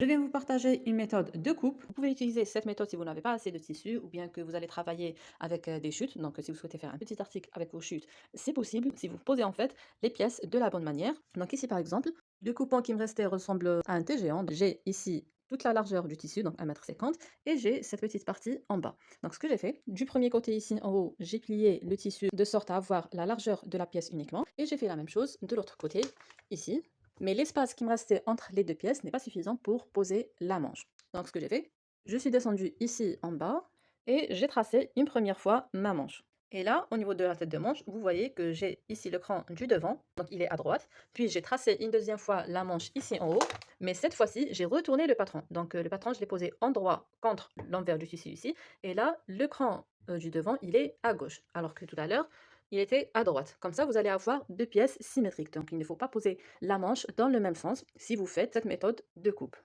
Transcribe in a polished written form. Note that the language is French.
Je vais vous partager une méthode de coupe. Vous pouvez utiliser cette méthode si vous n'avez pas assez de tissu ou bien que vous allez travailler avec des chutes. Donc, si vous souhaitez faire un petit article avec vos chutes, c'est possible si vous posez en fait les pièces de la bonne manière. Donc, ici par exemple, le coupon qui me restait ressemble à un T géant. J'ai ici toute la largeur du tissu, donc 1,50 m, et j'ai cette petite partie en bas. Donc, ce que j'ai fait, du premier côté ici en haut, j'ai plié le tissu de sorte à avoir la largeur de la pièce uniquement, et j'ai fait la même chose de l'autre côté ici. Mais l'espace qui me restait entre les deux pièces n'est pas suffisant pour poser la manche. Donc ce que j'ai fait, je suis descendue ici en bas et j'ai tracé une première fois ma manche. Et là, au niveau de la tête de manche, vous voyez que j'ai ici le cran du devant, donc il est à droite. Puis j'ai tracé une deuxième fois la manche ici en haut, mais cette fois-ci, j'ai retourné le patron. Donc le patron, je l'ai posé endroit contre l'envers du tissu ici. Et là, le cran du devant, il est à gauche, alors que tout à l'heure, il était à droite. Comme ça, vous allez avoir deux pièces symétriques. Donc il ne faut pas poser la manche dans le même sens si vous faites cette méthode de coupe.